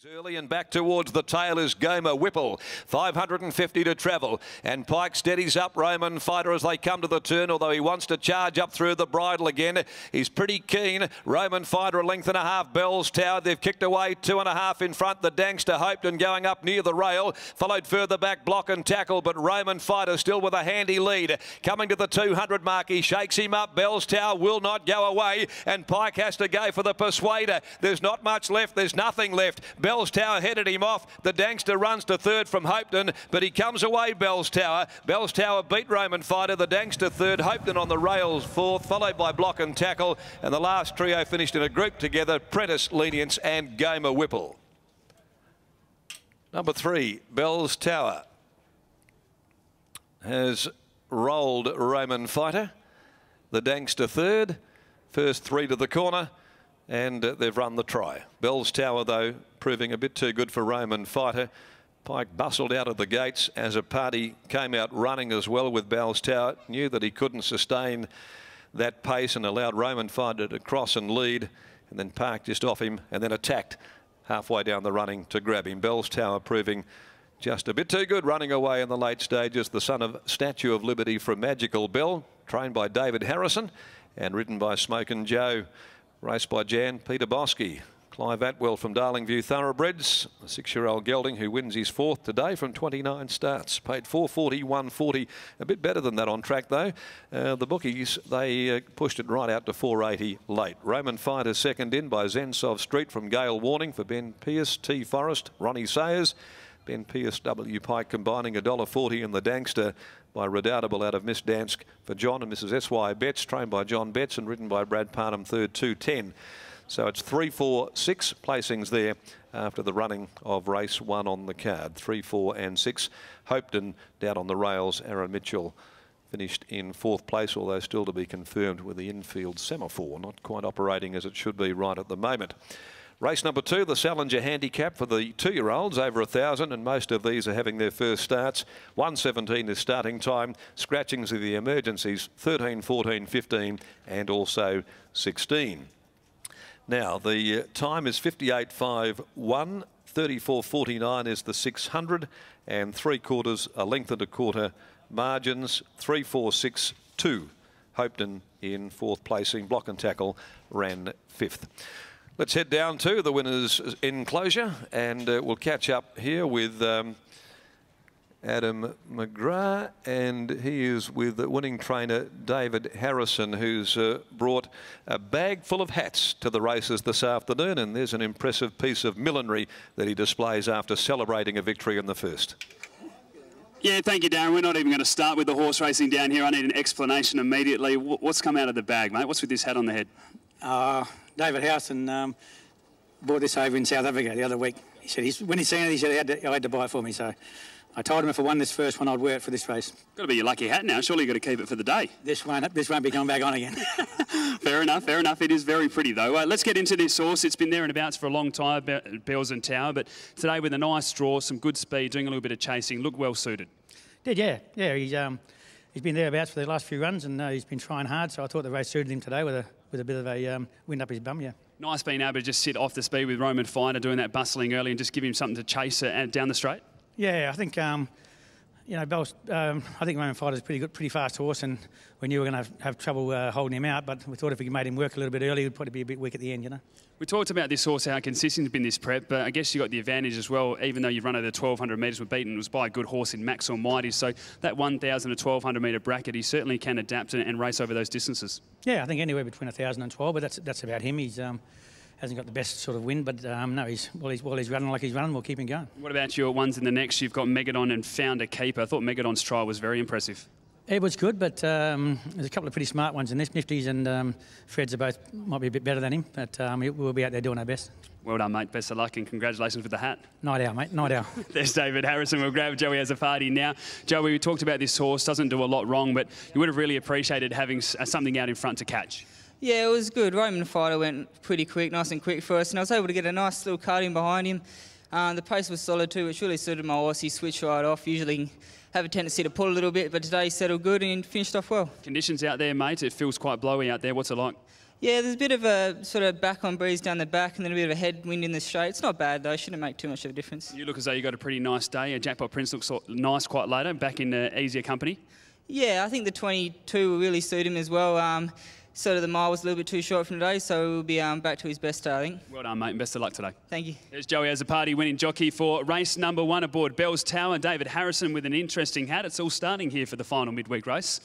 Early and back towards the tail is Gamer Whipple. 550 to travel. And Pike steadies up Roman Fighter as they come to the turn, although he wants to charge up through the bridle again. He's pretty keen. Roman Fighter a length and a half. Bell's Tower, they've kicked away 2.5 in front. The Dankster Hopeton going up near the rail. Followed further back, Block and Tackle, but Roman Fighter still with a handy lead. Coming to the 200 mark, he shakes him up. Bell's Tower will not go away, and Pike has to go for the Persuader. There's not much left. There's nothing left. Bell's Tower headed him off. The Dankster runs to third from Hopeton, but he comes away, Bell's Tower. Bell's Tower beat Roman Fighter. The Dankster third, Hopeton on the rails fourth, followed by Block and Tackle. And the last trio finished in a group together, Prentice, Lenience and Gamer Whipple. Number 3, Bell's Tower, has rolled Roman Fighter. The Dankster third, first 3 to the corner, and they've run the try. Bell's Tower, though, proving a bit too good for Roman Fighter. Pike bustled out of the gates as a party came out running as well with Bell's Tower. Knew that he couldn't sustain that pace and allowed Roman Fighter to cross and lead, and then parked just off him and then attacked halfway down the running to grab him. Bell's Tower proving just a bit too good, running away in the late stages. The son of Statue of Liberty from Magical Bell, trained by David Harrison and ridden by Smokin' Joe. Raced by Jan Peter Bosky. Clive Atwell from Darlingview Thoroughbreds, a 6-year-old gelding who wins his 4th today from 29 starts. Paid 440, 140, a bit better than that on track though. The bookies, they pushed it right out to 480 late. Roman Fighter second in by Zensov Street from Gale Warning for Ben Pearce, T Forrest, Ronnie Sayers. Ben Pearce, W Pike combining $1.40 in the Dankster by Redoubtable out of Miss Dansk for John and Mrs. S.Y. Betts, trained by John Betts and ridden by Brad Parnham, third, 210. So it's 3, 4, 6 placings there after the running of race 1 on the card. 3, 4 and 6. Hopeton down on the rails. Aaron Mitchell finished in 4th place, although still to be confirmed with the infield semaphore. Not quite operating as it should be right at the moment. Race number 2, the Salinger Handicap for the 2-year-olds, over 1,000, and most of these are having their first starts. 1:17 is starting time. Scratchings of the emergencies, 13, 14, 15 and also 16. Now, the time is 58.51. 34.49 is the 600, and 3/4, a length and a quarter margins. 3.462. Hopeton in 4th placing. Block and Tackle ran 5th. Let's head down to the winners' enclosure, and we'll catch up here with Adam McGrath, and he is with the winning trainer David Harrison, who's brought a bag full of hats to the races this afternoon, and there's an impressive piece of millinery that he displays after celebrating a victory in the first. Yeah, thank you, Darren. We're not even going to start with the horse racing down here. I need an explanation immediately. What's come out of the bag, mate? What's with this hat on the head? David Harrison bought this over in South Africa the other week. He said when he seen it, he said he had to buy it for me. So I told him if I won this first one, I'd wear it for this race. Got to be your lucky hat now. Surely you've got to keep it for the day. This won't be coming back on again. Fair enough, fair enough. It is very pretty though. Let's get into this horse. It's been there and abouts for a long time, Bells and Tower, but today with a nice draw, some good speed, doing a little bit of chasing, looked well suited. Yeah. He's been thereabouts for the last few runs, and he's been trying hard. So I thought the race suited him today with a bit of a wind up his bum. Yeah. Nice being able to just sit off the speed with Roman Fighter, doing that bustling early, and just give him something to chase down the straight. Yeah, I think Bells. I think Roman Fighter's a pretty good, pretty fast horse, and we knew we were going to have trouble holding him out. But we thought if we made him work a little bit early, he'd probably be a bit weak at the end. We talked about this horse, how consistent has been this prep, but I guess you got the advantage as well. Even though you've run over the 1,200 metres, were beaten, it was by a good horse in Max Almighty. So that 1,000 to 1,200 metre bracket, he certainly can adapt and race over those distances. Yeah, I think anywhere between 1,000 and 12, but that's about him. He's hasn't got the best sort of wind, but no, while he's running like he's running, we'll keep him going. What about your ones in the next? You've got Megadon and Found a Keeper. I thought Megadon's trial was very impressive. It was good, but there's a couple of pretty smart ones in this. Nifty's and Fred's are both might be a bit better than him, but we'll be out there doing our best. Well done, mate. Best of luck and congratulations with the hat. Night owl, mate. Night owl. There's David Harrison. We'll grab Joey Azafadi now. Joey, we talked about this horse. Doesn't do a lot wrong, but you would have really appreciated having something out in front to catch. Yeah, it was good. Roman Fighter went pretty quick, nice and quick for us, and I was able to get a nice little card in behind him. The pace was solid too, which really suited my horse. He switched right off. Usually have a tendency to pull a little bit, but today he settled good and finished off well. Conditions out there, mate, it feels quite blowy out there. What's it like? Yeah, there's a bit of a sort of back-on breeze down the back and then a bit of a headwind in the straight. It's not bad, though. Shouldn't make too much of a difference. You look as though you got a pretty nice day. Jackpot Prince looks nice quite later, back in easier company. Yeah, I think the 22 will really suit him as well. Sort of the mile was a little bit too short from today, so we'll be back to his best day, I think. Well done, mate, and best of luck today. Thank you. There's Joey Azzopardi winning jockey for race number 1 aboard Bell's Tower. David Harrison with an interesting hat. It's all starting here for the final midweek race.